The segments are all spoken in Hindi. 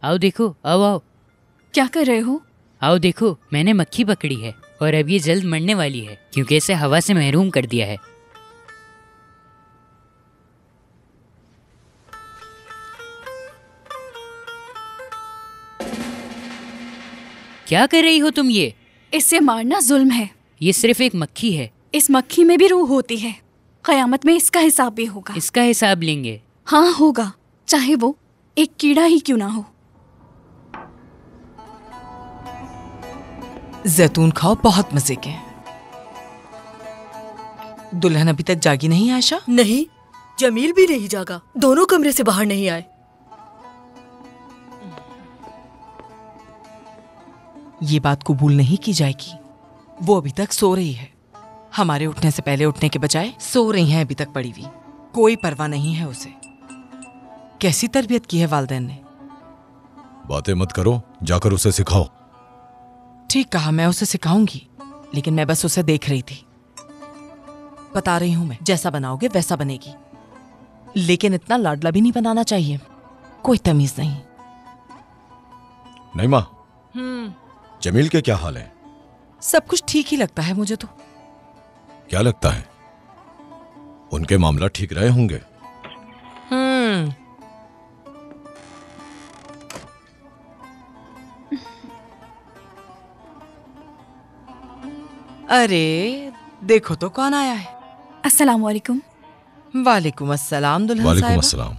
आओ देखो, आओ आओ। क्या कर रहे हो? आओ देखो, मैंने मक्खी पकड़ी है और अब ये जल्द मरने वाली है क्योंकि इसे हवा से महरूम कर दिया है। क्या कर रही हो तुम ये? इससे मारना जुल्म है। ये सिर्फ एक मक्खी है। इस मक्खी में भी रूह होती है। क़यामत में इसका हिसाब भी होगा। इसका हिसाब लेंगे? हाँ होगा, चाहे वो एक कीड़ा ही क्यों ना हो। जैतून खाओ, बहुत मजे के। दुल्हन अभी तक जागी नहीं आयशा? नहीं, जमील भी नहीं जागा। दोनों कमरे से बाहर नहीं आए। ये बात कबूल नहीं की जाएगी। वो अभी तक सो रही है। हमारे उठने से पहले उठने के बजाय सो रही हैं अभी तक पड़ी हुई। कोई परवाह नहीं है उसे। कैसी तरबियत की है वालिदैन ने। बातें मत करो, जाकर उसे सिखाओ। ठीक कहा, मैं उसे सिखाऊंगी, लेकिन मैं बस उसे देख रही थी। बता रही हूं मैं, जैसा बनाओगे वैसा बनेगी, लेकिन इतना लाडला भी नहीं बनाना चाहिए। कोई तमीज नहीं। नईमा, जमील के क्या हाल है? सब कुछ ठीक ही लगता है मुझे तो। क्या लगता है? उनके मामला ठीक रहे होंगे। अरे देखो तो कौन आया है। अस्सलाम वालेकुम। वालेकुम अस्सलाम दुल्हन वालेकुम साहिबा। अस्सलाम।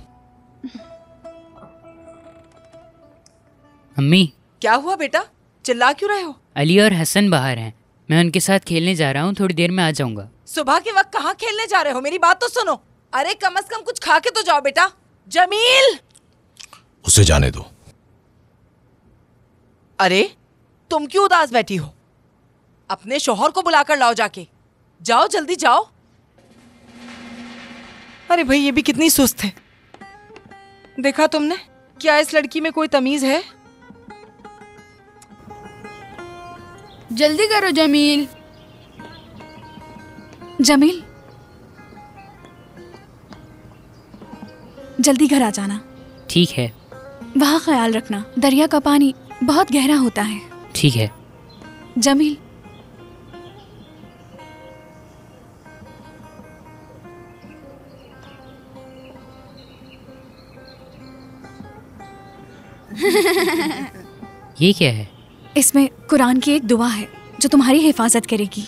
अम्मी, क्या हुआ बेटा, चिल्ला क्यों रहे हो? अली और हसन बाहर हैं। मैं उनके साथ खेलने जा रहा हूँ, थोड़ी देर में आ जाऊंगा। सुबह के वक्त कहाँ खेलने जा रहे हो? मेरी बात तो सुनो। अरे कम से कम कुछ खा के तो जाओ बेटा। जमील, उसे जाने दो। अरे तुम क्यों उदास बैठी हो? अपने शौहर को बुलाकर लाओ जाके। जाओ जल्दी जाओ। अरे भाई, ये भी कितनी सुस्त है। देखा तुमने, क्या इस लड़की में कोई तमीज है? जल्दी करो जमील। जमील, जल्दी घर आ जाना। ठीक है। वहाँ ख्याल रखना, दरिया का पानी बहुत गहरा होता है। ठीक है। जमील, ये क्या है? इसमें कुरान की एक दुआ है जो तुम्हारी हिफाजत करेगी।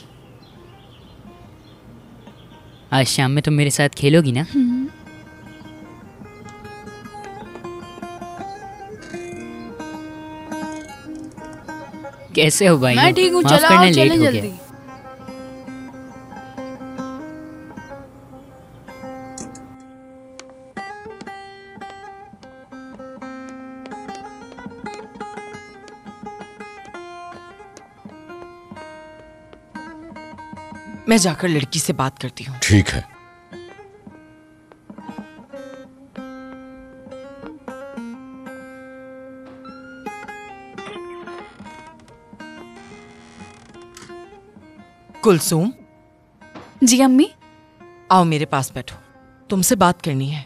आज शाम में तुम मेरे साथ खेलोगी ना? कैसे हो भाई? मैं ठीक हूँ, माफ चलो करना, आओ, लेट चलें हो जल्दी। गया। मैं जाकर लड़की से बात करती हूँ। ठीक है। कुलसूम, जी अम्मी। आओ मेरे पास बैठो, तुमसे बात करनी है।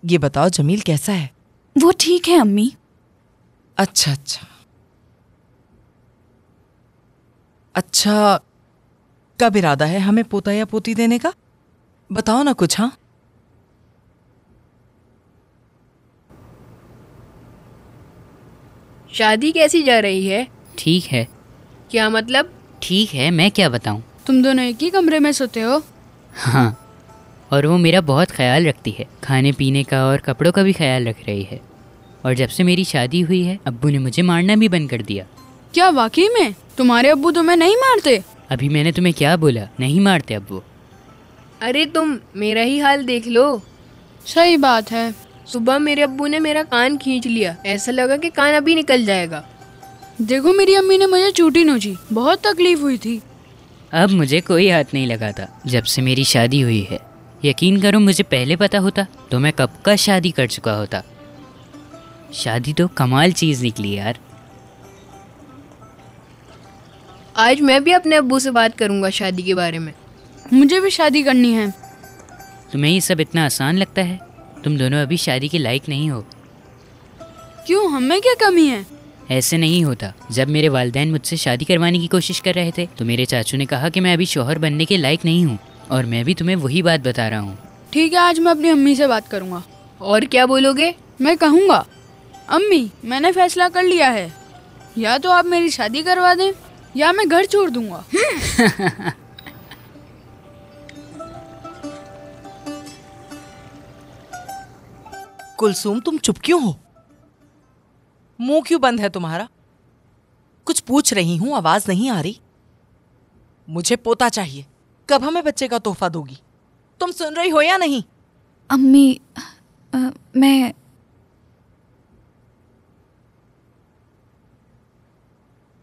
ये बताओ जमील कैसा है? वो ठीक है अम्मी। अच्छा अच्छा अच्छा, कब इरादा है हमें पोता या पोती देने का? बताओ ना कुछ। हाँ, शादी कैसी जा रही है? ठीक है। क्या मतलब? ठीक है, मैं क्या बताऊं। तुम दोनों एक ही कमरे में सोते हो? हाँ, और वो मेरा बहुत ख्याल रखती है, खाने पीने का और कपड़ों का भी ख्याल रख रही है। और जब से मेरी शादी हुई है, अब्बू ने मुझे मारना भी बंद कर दिया। क्या वाकई में? तुम्हारे अब्बू तुम्हें नहीं मारते? अभी मैंने तुम्हें क्या बोला? नहीं मारते अब्बू। अरे तुम मेरा ही हाल देख लो। सही बात है। सुबह मेरे अब्बू ने मेरा कान खींच लिया, ऐसा लगा कि कान अभी निकल जाएगा। देखो मेरी अम्मी ने मुझे चूटी नोची, बहुत तकलीफ हुई थी। अब मुझे कोई हाथ नहीं लगाता जब से मेरी शादी हुई है। यकीन करो, मुझे पहले पता होता तो मैं कब का शादी कर चुका होता। शादी तो कमाल चीज़ निकली यार। आज मैं भी अपने अब्बू से बात करूंगा शादी के बारे में। मुझे भी शादी करनी है। तुम्हें ये सब इतना आसान लगता है? तुम दोनों अभी शादी के लायक नहीं हो। क्यों, हमें क्या कमी है? ऐसे नहीं होता। जब मेरे वालिदैन मुझसे शादी करवाने की कोशिश कर रहे थे तो मेरे चाचू ने कहा कि मैं अभी शौहर बनने के लायक नहीं हूँ, और मैं भी तुम्हें वही बात बता रहा हूँ। ठीक है, आज मैं अपनी अम्मी से बात करूंगा। और क्या बोलोगे? मैं कहूँगा, अम्मी मैंने फैसला कर लिया है, या तो आप मेरी शादी करवा दें या मैं घर छोड़ दूंगा। कुलसूम, तुम चुप क्यों हो? मुंह क्यों बंद है तुम्हारा? कुछ पूछ रही हूं, आवाज नहीं आ रही। मुझे पोता चाहिए। कब हमें बच्चे का तोहफा दोगी? तुम सुन रही हो या नहीं? अम्मी मैं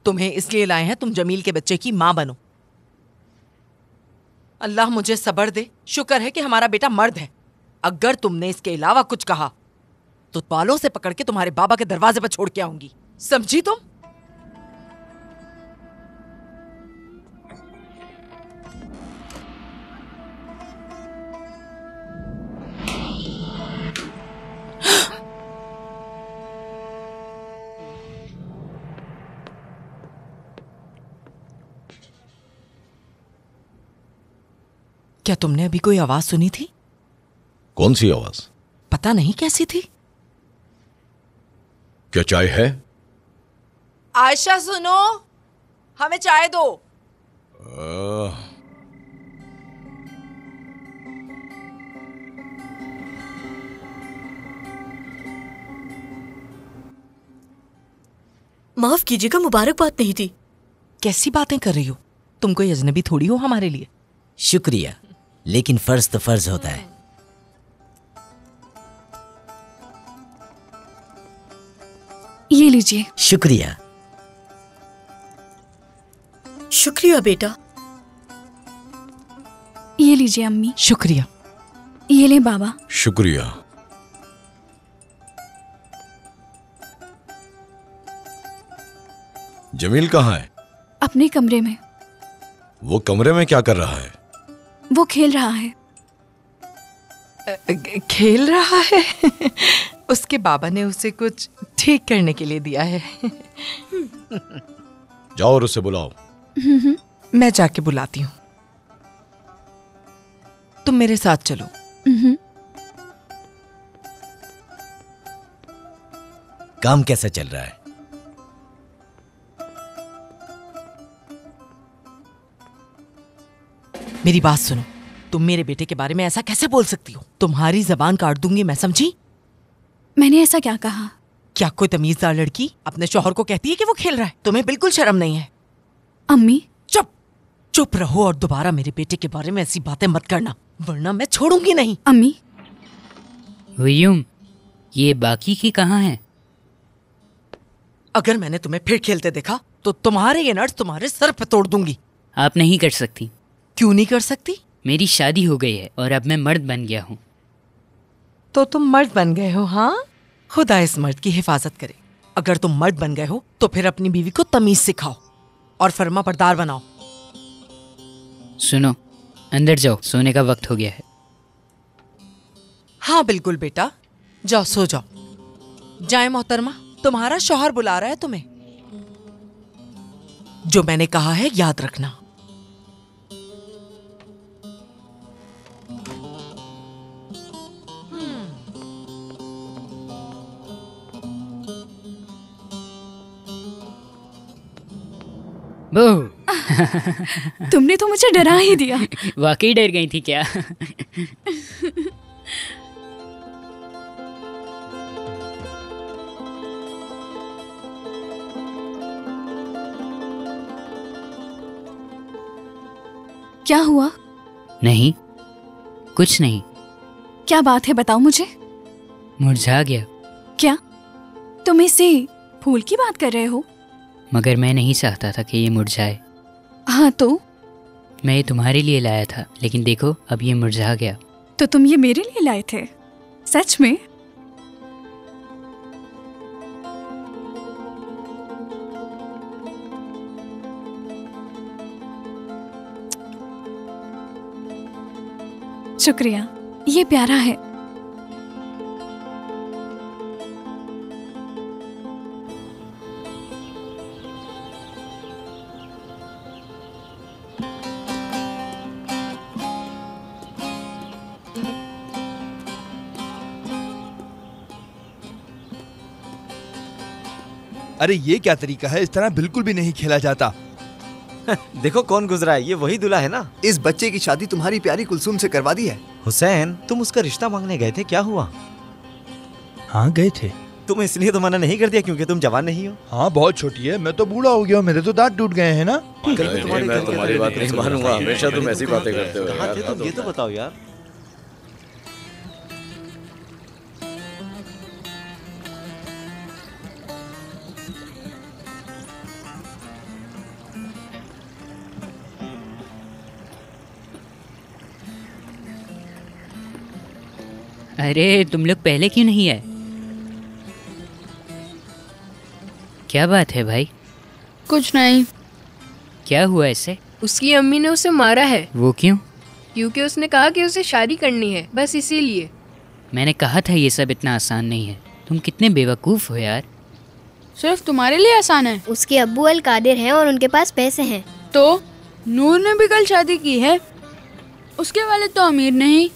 तुम्हें इसलिए लाए हैं तुम जमील के बच्चे की मां बनो। अल्लाह मुझे सब्र दे। शुक्र है कि हमारा बेटा मर्द है। अगर तुमने इसके अलावा कुछ कहा तो बालों से पकड़ के तुम्हारे बाबा के दरवाजे पर छोड़ के आऊंगी, समझी तुम? क्या तुमने अभी कोई आवाज सुनी थी? कौन सी आवाज? पता नहीं कैसी थी। क्या चाय है? आयशा सुनो, हमें चाय दो। माफ कीजिएगा, मुबारक बात नहीं थी। कैसी बातें कर रही हो? तुम कोई अजनबी थोड़ी हो हमारे लिए। शुक्रिया, लेकिन फर्ज तो फर्ज होता है। ये लीजिए। शुक्रिया। शुक्रिया बेटा। ये लीजिए अम्मी। शुक्रिया। ये ले बाबा। शुक्रिया। जमील कहाँ है? अपने कमरे में। वो कमरे में क्या कर रहा है? वो खेल रहा है। खेल रहा है? उसके बाबा ने उसे कुछ ठीक करने के लिए दिया है। जाओ और उसे बुलाओ। मैं जाके बुलाती हूँ। तुम मेरे साथ चलो। काम कैसा चल रहा है? मेरी बात सुनो, तुम मेरे बेटे के बारे में ऐसा कैसे बोल सकती हो? तुम्हारी जबान काट दूंगी मैं, समझी? मैंने ऐसा क्या कहा? क्या कोई तमीजदार लड़की अपने शौहर को कहती है कि वो खेल रहा है? तुम्हें बिल्कुल शर्म नहीं है? अम्मी चुप चुप रहो और दोबारा मेरे बेटे के बारे में ऐसी बातें मत करना, वरना मैं छोड़ूंगी नहीं। अम्मी। हुयूम, ये बाकी की कहाँ है? अगर मैंने तुम्हें फिर खेलते देखा तो तुम्हारे ये नट्स तुम्हारे सर पे तोड़ दूंगी। आप नहीं कर सकती। क्यों नहीं कर सकती? मेरी शादी हो गई है और अब मैं मर्द बन गया हूँ। तो तुम मर्द बन गए हो? हाँ, खुदा इस मर्द की हिफाजत करे। अगर तुम मर्द बन गए हो तो फिर अपनी बीवी को तमीज सिखाओ और फर्मा बरदार बनाओ। सुनो, अंदर जाओ, सोने का वक्त हो गया है। हाँ बिल्कुल बेटा, जाओ सो जाओ। जाए मोहतरमा, तुम्हारा शौहर बुला रहा है तुम्हें। जो मैंने कहा है याद रखना। बहू, तुमने तो मुझे डरा ही दिया। वाकई डर गई थी क्या? क्या हुआ? नहीं, कुछ नहीं। क्या बात है, बताओ मुझे। मुरझा गया। क्या तुम इसे फूल की बात कर रहे हो? मगर मैं नहीं चाहता था कि ये मुरझाए। हाँ तो? मैं ये तुम्हारे लिए लाया था, लेकिन देखो अब ये मुरझा गया। तो तुम ये मेरे लिए लाए थे? सच में? शुक्रिया, ये प्यारा है। अरे ये क्या तरीका है, इस तरह बिल्कुल भी नहीं खेला जाता। देखो कौन गुजरा है, ये वही दूल्हा है ना। इस बच्चे की शादी तुम्हारी प्यारी कुलसुम से करवा दी है। हुसैन, तुम उसका रिश्ता मांगने गए थे, क्या हुआ? हाँ गए थे। तुम इसलिए तो मना नहीं कर दिया क्योंकि तुम जवान नहीं हो। हाँ बहुत छोटी है, मैं तो बूढ़ा हो गया हूँ, मेरे तो दांत टूट गए हैं ना। मैं तुम्हारी बात नहीं मानूंगा, हमेशा तुम ऐसी बातें करते हो। कहाँ थे तुम, ये तो बताओ यार। अरे तुम लोग पहले क्यों नहीं आए? क्या बात है भाई? कुछ नहीं। क्या हुआ ऐसे? उसकी अम्मी ने उसे मारा है। वो क्यों? क्योंकि उसने कहा कि उसे शादी करनी है, बस इसीलिए। मैंने कहा था ये सब इतना आसान नहीं है। तुम कितने बेवकूफ़ हो यार। सिर्फ तुम्हारे लिए आसान है। उसके अब्बू अल कादिर हैं और उनके पास पैसे हैं। तो नूर ने भी कल शादी की है, उसके वाले तो अमीर नहीं।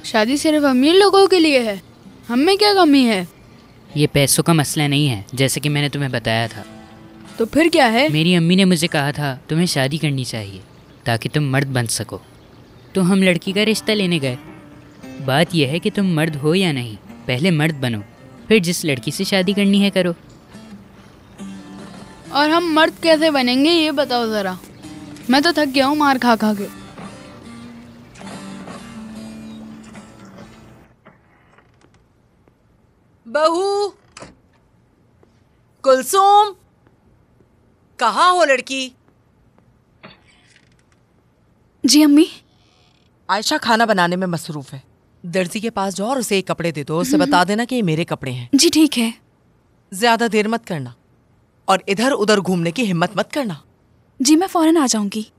शादी सिर्फ अमीर लोगों के लिए है, हम में क्या कमी है? ये पैसों का मसला नहीं है, जैसे कि मैंने तुम्हें बताया था। तो फिर क्या है? मेरी अम्मी ने मुझे कहा था तुम्हें शादी करनी चाहिए ताकि तुम मर्द बन सको। तो हम लड़की का रिश्ता लेने गए। बात यह है कि तुम मर्द हो या नहीं, पहले मर्द बनो, फिर जिस लड़की से शादी करनी है करो। और हम मर्द कैसे बनेंगे ये बताओ ज़रा। मैं तो थक गया हूँ मार खा खा के। बहू, कुलसुम, कहाँ हो लड़की? जी अम्मी। आयशा खाना बनाने में मसरूफ है। दर्जी के पास जाओ और उसे एक कपड़े दे दो, उसे बता देना कि ये मेरे कपड़े हैं। जी ठीक है। ज्यादा देर मत करना और इधर उधर घूमने की हिम्मत मत करना। जी मैं फौरन आ जाऊंगी।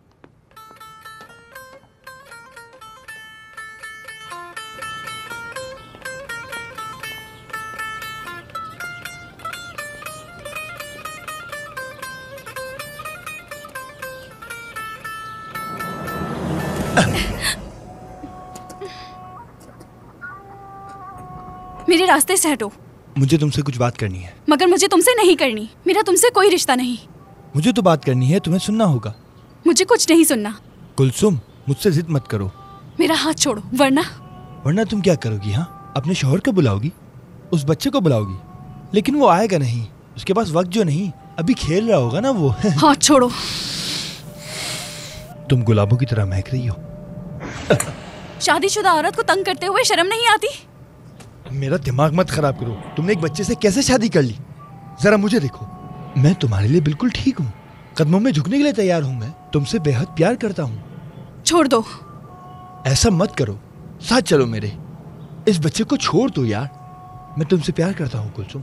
मेरे रास्ते से हटो। मुझे तुमसे कुछ बात करनी है। मगर मुझे तुमसे नहीं करनी, मेरा तुमसे कोई रिश्ता नहीं। मुझे तो बात करनी है, तुम्हें सुनना होगा। मुझे कुछ नहीं सुनना। कुलसुम, मुझसे जिद मत करो। मेरा हाथ छोड़ो वरना तुम क्या करोगी? हाँ, अपने शौहर को बुलाओगी, उस बच्चे को बुलाओगी, लेकिन वो आएगा नहीं, उसके पास वक्त जो नहीं, अभी खेल रहा होगा ना वो। हाथ छोड़ो। तुम गुलाबों की तरह महक रही हो। शादीशुदा औरत को तंग करते हुए शर्म नहीं आती? मेरा दिमाग मत खराब करो। तुमने एक बच्चे से कैसे शादी कर ली? जरा मुझे देखो, मैं तुम्हारे लिए बिल्कुल ठीक हूँ, कदमों में झुकने के लिए तैयार हूँ। मैं तुमसे बेहद प्यार करता हूँ। छोड़ दो। ऐसा मत करो, साथ चलो मेरे। इस बच्चे को छोड़ दो यार, मैं तुमसे प्यार करता हूँ कुलसुम।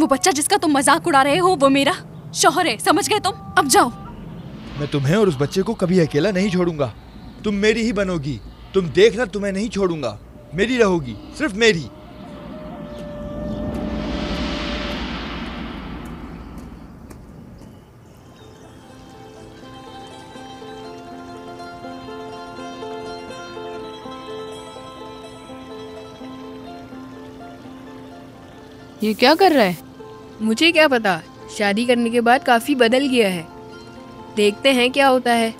वो बच्चा जिसका तुम मजाक उड़ा रहे हो वो मेरा शौहर है, समझ गए तुम? अब जाओ। मैं तुम्हें और उस बच्चे को कभी अकेला नहीं छोड़ूंगा। तुम मेरी ही बनोगी, तुम देखना, तुम्हें नहीं छोड़ूंगा। मेरी रहोगी, सिर्फ मेरी। ये क्या कर रहा है? मुझे क्या पता, शादी करने के बाद काफी बदल गया है। देखते हैं क्या होता है।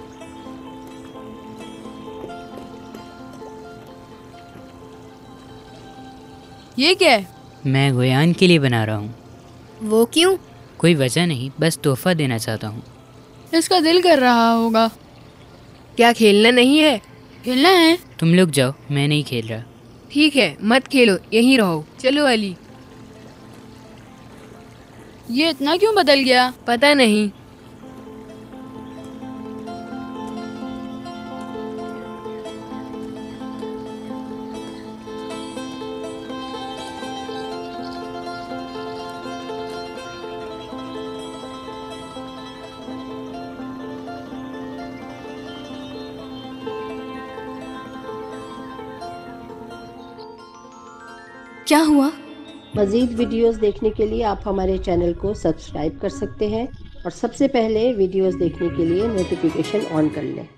ये क्या है? मैं गोयान के लिए बना रहा हूँ। वो क्यों? कोई वजह नहीं, बस तोहफा देना चाहता हूँ। इसका दिल कर रहा होगा। क्या खेलना नहीं है? खेलना है। तुम लोग जाओ, मैं नहीं खेल रहा। ठीक है, मत खेलो, यहीं रहो। चलो अली। ये इतना क्यों बदल गया? पता नहीं। क्या हुआ? मज़ीद वीडियोस देखने के लिए आप हमारे चैनल को सब्सक्राइब कर सकते हैं और सबसे पहले वीडियोस देखने के लिए नोटिफिकेशन ऑन कर लें।